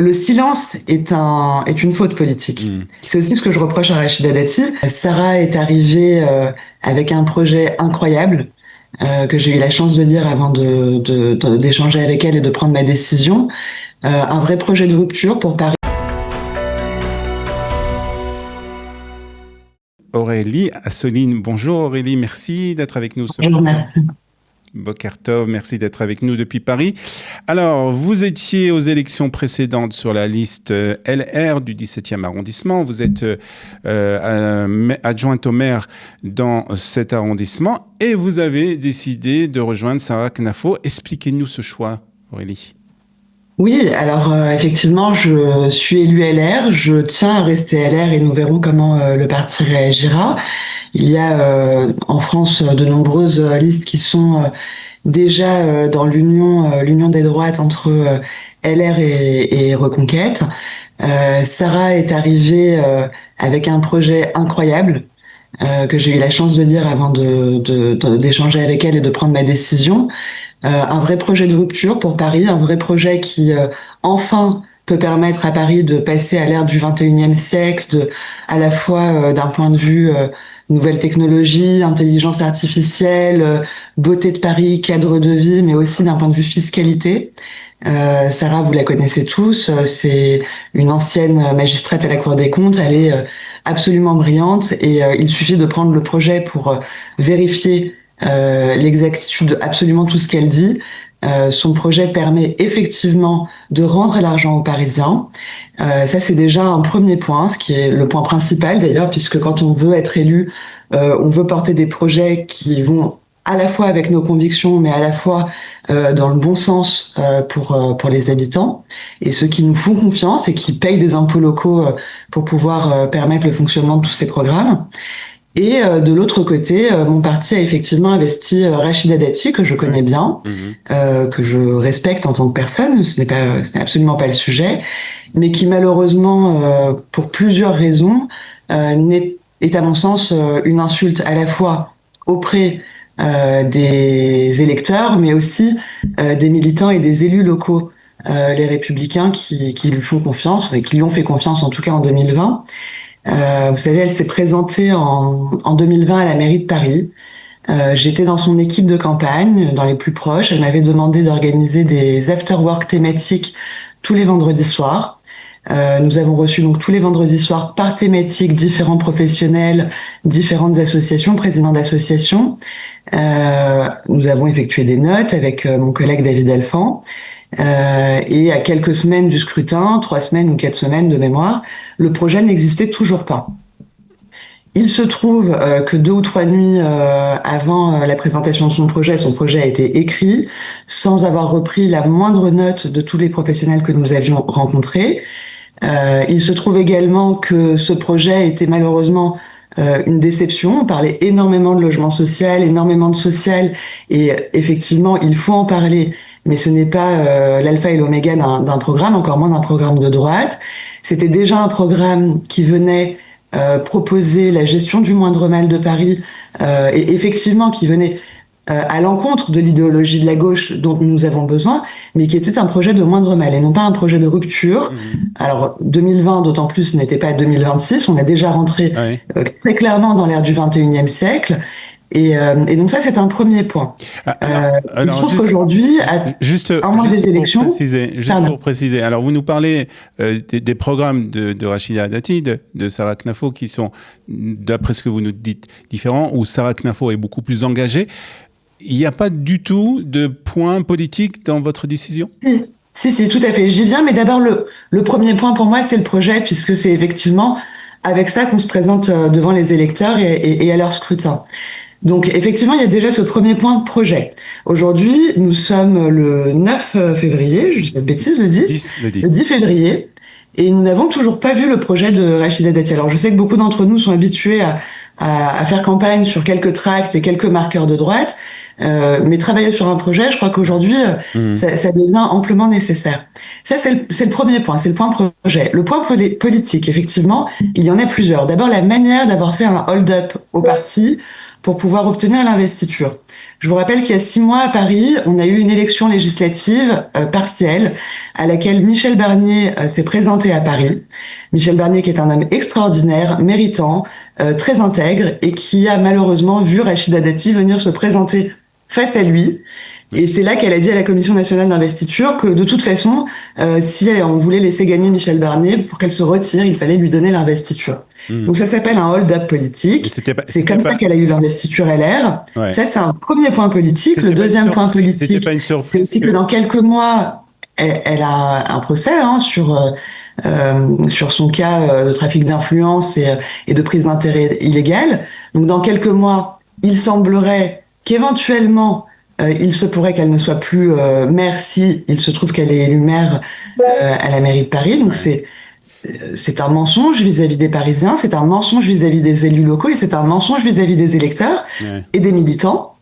Le silence est une faute politique. C'est aussi ce que je reproche à Rachida Dati. Sarah est arrivée avec un projet incroyable que j'ai eu la chance de lire avant d'échanger avec elle et de prendre ma décision. Un vrai projet de rupture pour Paris. Aurélie Assouline. Bonjour Aurélie, merci d'être avec nous. Bonjour, merci. Boker Tov, merci d'être avec nous depuis Paris. Alors, vous étiez aux élections précédentes sur la liste LR du 17e arrondissement. Vous êtes adjointe au maire dans cet arrondissement et vous avez décidé de rejoindre Sarah Knafo. Expliquez-nous ce choix, Aurélie. Oui, alors effectivement, je suis élue LR, je tiens à rester LR et nous verrons comment le parti réagira. Il y a en France de nombreuses listes qui sont déjà dans l'union des droites entre LR et Reconquête. Sarah est arrivée avec un projet incroyable que j'ai eu la chance de lire avant d'échanger avec elle et de prendre ma décision. Un vrai projet de rupture pour Paris, un vrai projet qui enfin peut permettre à Paris de passer à l'ère du 21e siècle, à la fois d'un point de vue nouvelles technologies, intelligence artificielle, beauté de Paris, cadre de vie, mais aussi d'un point de vue fiscalité. Sarah, vous la connaissez tous, c'est une ancienne magistrate à la Cour des comptes, elle est absolument brillante et il suffit de prendre le projet pour vérifier l'exactitude de absolument tout ce qu'elle dit. Son projet permet effectivement de rendre l'argent aux Parisiens. Ça, c'est déjà un premier point, ce qui est le point principal d'ailleurs, puisque quand on veut être élu, on veut porter des projets qui vont à la fois avec nos convictions, mais à la fois dans le bon sens pour les habitants, et ceux qui nous font confiance et qui payent des impôts locaux pour pouvoir permettre le fonctionnement de tous ces programmes. Et de l'autre côté, mon parti a effectivement investi Rachida Dati, que je connais bien, que je respecte en tant que personne, ce n'est absolument pas le sujet, mais qui malheureusement, pour plusieurs raisons, est à mon sens une insulte à la fois auprès des électeurs, mais aussi des militants et des élus locaux, les Républicains qui lui font confiance, et qui lui ont fait confiance en tout cas en 2020. Vous savez, elle s'est présentée en 2020 à la mairie de Paris. J'étais dans son équipe de campagne, dans les plus proches. Elle m'avait demandé d'organiser des after-work thématiques tous les vendredis soirs. Nous avons reçu donc tous les vendredis soirs par thématique différents professionnels, différentes associations, présidents d'associations. Nous avons effectué des notes avec mon collègue David Alphand. Et à quelques semaines du scrutin, 3 semaines ou 4 semaines de mémoire, le projet n'existait toujours pas. Il se trouve que 2 ou 3 nuits avant la présentation de son projet a été écrit sans avoir repris la moindre note de tous les professionnels que nous avions rencontrés. Il se trouve également que ce projet était malheureusement une déception. On parlait énormément de logement social, énormément de social, et effectivement, il faut en parler, mais ce n'est pas l'alpha et l'oméga d'un programme, encore moins d'un programme de droite. C'était déjà un programme qui venait proposer la gestion du moindre mal de Paris, et effectivement qui venait à l'encontre de l'idéologie de la gauche dont nous avons besoin, mais qui était un projet de moindre mal et non pas un projet de rupture. Alors 2020, d'autant plus, n'était pas 2026, on est déjà rentré très clairement dans l'ère du 21e siècle. Et donc ça, c'est un premier point. Il se trouve qu'aujourd'hui, à un mois des élections... Pour préciser, alors vous nous parlez des programmes de Rachida Dati, de Sarah Knafo, qui sont, d'après ce que vous nous dites, différents, où Sarah Knafo est beaucoup plus engagée. Il n'y a pas du tout de point politique dans votre décision ? Si, tout à fait. J'y viens, mais d'abord, le premier point pour moi, c'est le projet, puisque c'est effectivement avec ça qu'on se présente devant les électeurs et à leur scrutin. Donc, effectivement, il y a déjà ce premier point projet. Aujourd'hui, nous sommes le 9 février, je dis pas de bêtises, le 10 février, et nous n'avons toujours pas vu le projet de Rachida Dati. Alors, je sais que beaucoup d'entre nous sont habitués à faire campagne sur quelques tracts et quelques marqueurs de droite, mais travailler sur un projet, je crois qu'aujourd'hui, ça devient amplement nécessaire. Ça, c'est le premier point, c'est le point projet. Le point politique, effectivement, il y en a plusieurs. D'abord, la manière d'avoir fait un hold-up au parti, pour pouvoir obtenir l'investiture. Je vous rappelle qu'il y a 6 mois à Paris, on a eu une élection législative partielle à laquelle Michel Barnier s'est présenté à Paris. Michel Barnier qui est un homme extraordinaire, méritant, très intègre et qui a malheureusement vu Rachida Dati venir se présenter face à lui. Et c'est là qu'elle a dit à la Commission nationale d'investiture que de toute façon, si on voulait laisser gagner Michel Barnier, pour qu'elle se retire, il fallait lui donner l'investiture. Donc ça s'appelle un hold-up politique. C'est comme ça qu'elle a eu l'investiture LR. Ouais. Ça, c'est un premier point politique. Le deuxième point politique, c'est aussi que dans quelques mois, elle a un procès sur son cas de trafic d'influence et de prise d'intérêt illégale. Donc dans quelques mois, il semblerait qu'éventuellement il se pourrait qu'elle ne soit plus maire si il se trouve qu'elle est élue maire à la mairie de Paris. Donc c'est un mensonge vis-à-vis des Parisiens, c'est un mensonge vis-à-vis des élus locaux et c'est un mensonge vis-à-vis des électeurs et des militants.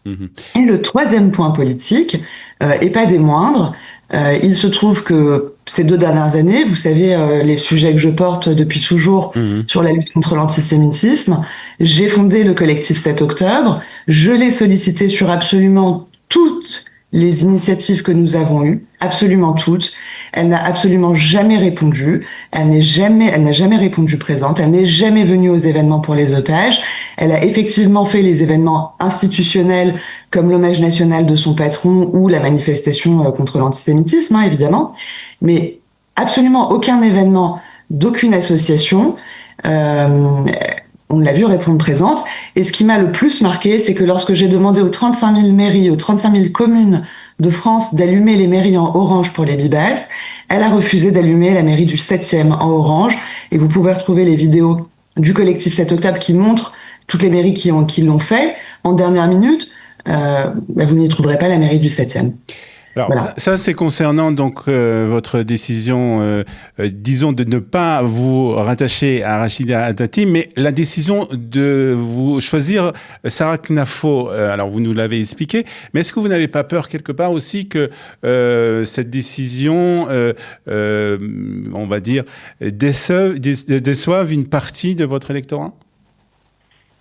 Et le troisième point politique, et pas des moindres, il se trouve que ces 2 dernières années, vous savez, les sujets que je porte depuis toujours sur la lutte contre l'antisémitisme, j'ai fondé le collectif 7 octobre, je l'ai sollicité sur absolument toutes les initiatives que nous avons eues, absolument toutes. Elle n'a absolument jamais répondu. Elle n'a jamais répondu présente. Elle n'est jamais venue aux événements pour les otages. Elle a effectivement fait les événements institutionnels comme l'hommage national de son patron ou la manifestation contre l'antisémitisme, évidemment. Mais absolument aucun événement d'aucune association. On l'a vu répondre présente. Et ce qui m'a le plus marqué, c'est que lorsque j'ai demandé aux 35 000 mairies, aux 35 000 communes de France d'allumer les mairies en orange pour les bibasses, elle a refusé d'allumer la mairie du 7e en orange. Et vous pouvez retrouver les vidéos du collectif 7 octobre qui montrent toutes les mairies qui l'ont fait. En dernière minute, vous n'y trouverez pas la mairie du 7e. Alors, voilà. Ça c'est concernant donc votre décision, disons, de ne pas vous rattacher à Rachida Dati, mais la décision de vous choisir Sarah Knafo, alors vous nous l'avez expliqué, mais est-ce que vous n'avez pas peur quelque part aussi que cette décision, on va dire, déçoive une partie de votre électorat ?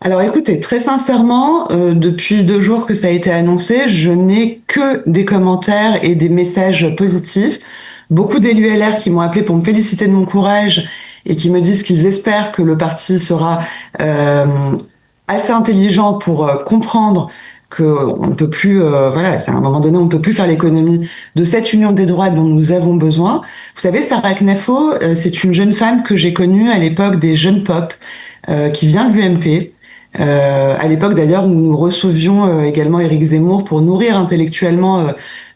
Alors écoutez, très sincèrement, depuis 2 jours que ça a été annoncé, je n'ai que des commentaires et des messages positifs. Beaucoup d'élus LR qui m'ont appelé pour me féliciter de mon courage et qui me disent qu'ils espèrent que le parti sera assez intelligent pour comprendre qu'on ne peut plus, à un moment donné, on ne peut plus faire l'économie de cette union des droites dont nous avons besoin. Vous savez, Sarah Knafo, c'est une jeune femme que j'ai connue à l'époque des Jeunes Pop, qui vient de l'UMP. À l'époque d'ailleurs où nous recevions également Éric Zemmour pour nourrir intellectuellement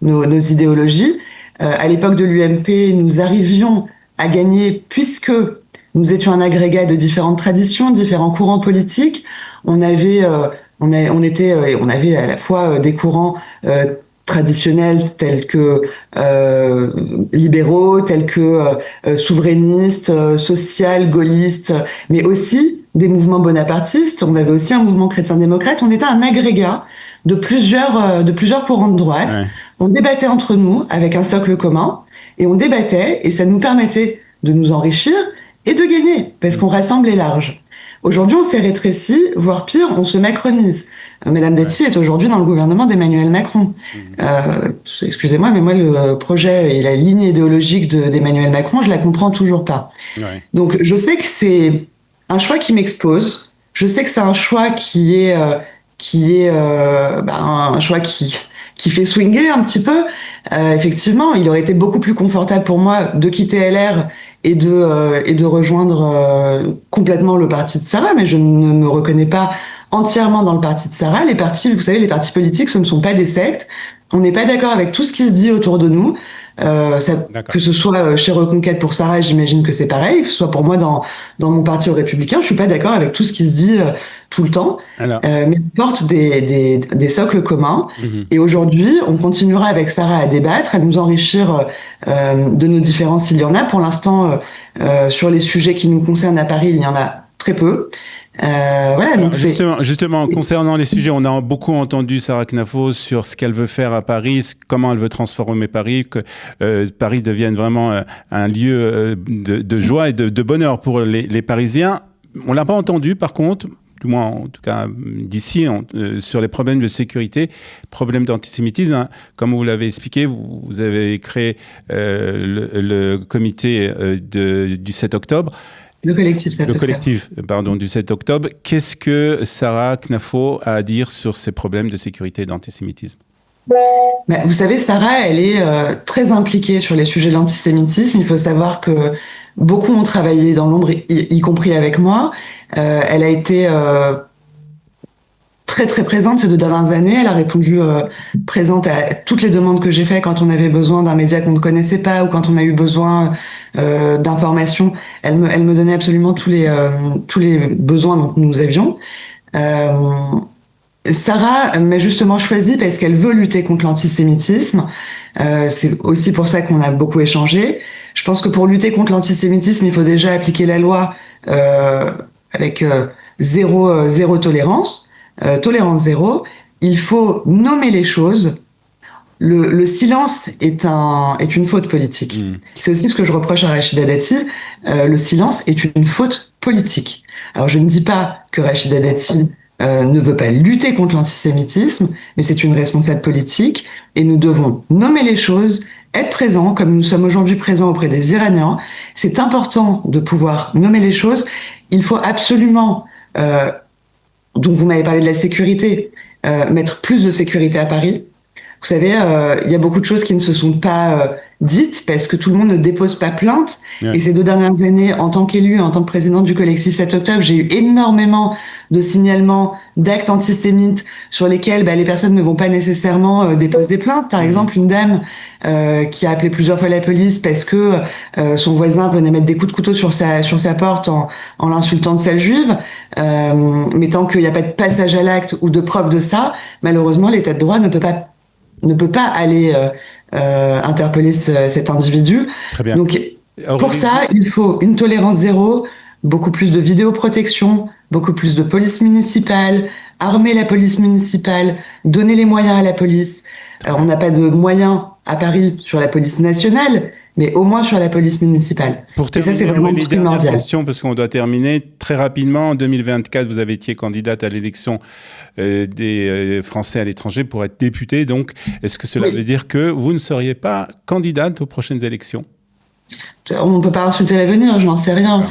nos idéologies. À l'époque de l'UMP, nous arrivions à gagner, puisque nous étions un agrégat de différentes traditions, différents courants politiques. On avait à la fois des courants traditionnels tels que libéraux, tels que souverainistes, social-gaullistes, mais aussi des mouvements bonapartistes. On avait aussi un mouvement chrétien-démocrate. On était un agrégat de plusieurs courants de droite. Ouais. On débattait entre nous avec un socle commun et on débattait et ça nous permettait de nous enrichir et de gagner parce qu'on rassemblait large. Aujourd'hui, on s'est rétréci, voire pire, on se macronise. Madame Dati est aujourd'hui dans le gouvernement d'Emmanuel Macron. Excusez-moi, mais moi, le projet et la ligne idéologique d'Emmanuel Macron, je la comprends toujours pas. Ouais. Donc, je sais que c'est un choix qui m'expose. Je sais que c'est un choix qui est un choix qui fait swinger un petit peu. Effectivement, il aurait été beaucoup plus confortable pour moi de quitter LR et de rejoindre complètement le parti de Sarah, mais je ne me reconnais pas entièrement dans le parti de Sarah. Les partis, vous savez, les partis politiques, ce ne sont pas des sectes. On n'est pas d'accord avec tout ce qui se dit autour de nous. Que ce soit chez Reconquête pour Sarah, j'imagine que c'est pareil, que ce soit pour moi dans mon parti aux Républicains, je suis pas d'accord avec tout ce qui se dit tout le temps, mais on porte des socles communs. Et aujourd'hui, on continuera avec Sarah à débattre, à nous enrichir de nos différences s'il y en a. Pour l'instant, sur les sujets qui nous concernent à Paris, il y en a très peu. Donc justement, concernant les sujets, on a beaucoup entendu Sarah Knafo sur ce qu'elle veut faire à Paris, comment elle veut transformer Paris, que Paris devienne vraiment un lieu de joie et de bonheur pour les Parisiens. On l'a pas entendu, par contre, du moins en tout cas d'ici, sur les problèmes de sécurité, problèmes d'antisémitisme. Hein. Comme vous l'avez expliqué, vous avez créé le comité du 7 octobre. Le collectif 7 octobre. Le collectif, pardon, du 7 octobre. Qu'est-ce que Sarah Knafo a à dire sur ces problèmes de sécurité et d'antisémitisme? Vous savez, Sarah, elle est très impliquée sur les sujets de l'antisémitisme. Il faut savoir que beaucoup ont travaillé dans l'ombre, y compris avec moi. Elle a été très très présente ces 2 dernières années. Elle a répondu présente à toutes les demandes que j'ai faites quand on avait besoin d'un média qu'on ne connaissait pas ou quand on a eu besoin d'informations. Elle me donnait absolument tous les besoins dont nous avions. Sarah m'a justement choisi parce qu'elle veut lutter contre l'antisémitisme. C'est aussi pour ça qu'on a beaucoup échangé. Je pense que pour lutter contre l'antisémitisme, il faut déjà appliquer la loi avec zéro tolérance, tolérance zéro. Il faut nommer les choses. Le silence est une faute politique. C'est aussi ce que je reproche à Rachida Dati. Le silence est une faute politique. Alors je ne dis pas que Rachida Dati ne veut pas lutter contre l'antisémitisme, mais c'est une responsable politique et nous devons nommer les choses, être présents comme nous sommes aujourd'hui présents auprès des Iraniens. C'est important de pouvoir nommer les choses. Il faut absolument, donc vous m'avez parlé de la sécurité, mettre plus de sécurité à Paris. Vous savez, il y a beaucoup de choses qui ne se sont pas dites parce que tout le monde ne dépose pas plainte. Ouais. Et ces 2 dernières années, en tant qu'élue, en tant que présidente du collectif 7 octobre, j'ai eu énormément de signalements d'actes antisémites sur lesquels les personnes ne vont pas nécessairement déposer plainte. Par exemple, une dame qui a appelé plusieurs fois la police parce que son voisin venait mettre des coups de couteau sur sa porte en l'insultant de sale juive. Mais tant qu'il n'y a pas de passage à l'acte ou de preuve de ça, malheureusement, l'État de droit ne peut pas aller interpeller cet individu. Très bien. Donc, pour ça, il faut une tolérance zéro, beaucoup plus de vidéoprotection, beaucoup plus de police municipale, armer la police municipale, donner les moyens à la police. Alors, on n'a pas de moyens à Paris sur la police nationale, mais au moins sur la police municipale. Pour terminer, et ça, c'est vraiment primordial. Question, parce qu'on doit terminer très rapidement. En 2024, vous avez été candidate à l'élection des Français à l'étranger pour être députée. Donc, est-ce que cela veut dire que vous ne seriez pas candidate aux prochaines élections ? On ne peut pas insulter l'avenir, je n'en sais rien.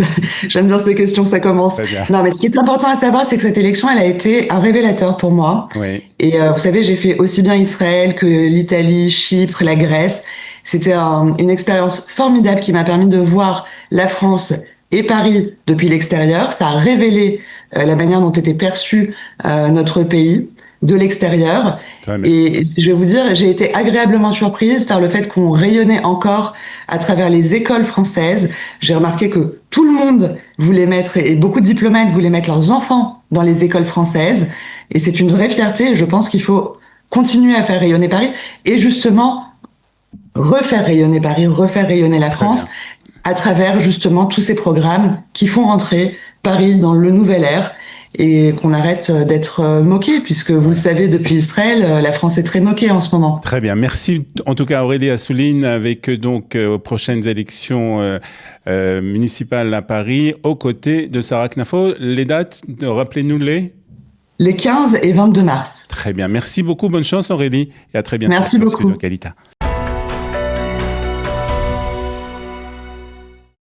J'aime bien ces questions, ça commence. Non, mais ce qui est important à savoir, c'est que cette élection, elle a été un révélateur pour moi. Oui. Et vous savez, j'ai fait aussi bien Israël que l'Italie, Chypre, la Grèce. C'était une expérience formidable qui m'a permis de voir la France et Paris depuis l'extérieur. Ça a révélé la manière dont était perçu notre pays de l'extérieur. Et je vais vous dire, j'ai été agréablement surprise par le fait qu'on rayonnait encore à travers les écoles françaises. J'ai remarqué que tout le monde voulait mettre, et beaucoup de diplomates voulaient mettre leurs enfants dans les écoles françaises. Et c'est une vraie fierté. Je pense qu'il faut continuer à faire rayonner Paris et justement refaire rayonner Paris, refaire rayonner la France à travers justement tous ces programmes qui font rentrer Paris dans le nouvel ère et qu'on arrête d'être moqué, puisque vous le savez, depuis Israël, la France est très moquée en ce moment. Très bien. Merci en tout cas Aurélie Assouline, avec donc aux prochaines élections municipales à Paris, aux côtés de Sarah Knafo. Les dates, rappelez-nous-les. Les 15 et 22 mars. Très bien. Merci beaucoup. Bonne chance Aurélie et à très bientôt. Merci beaucoup. Kalita.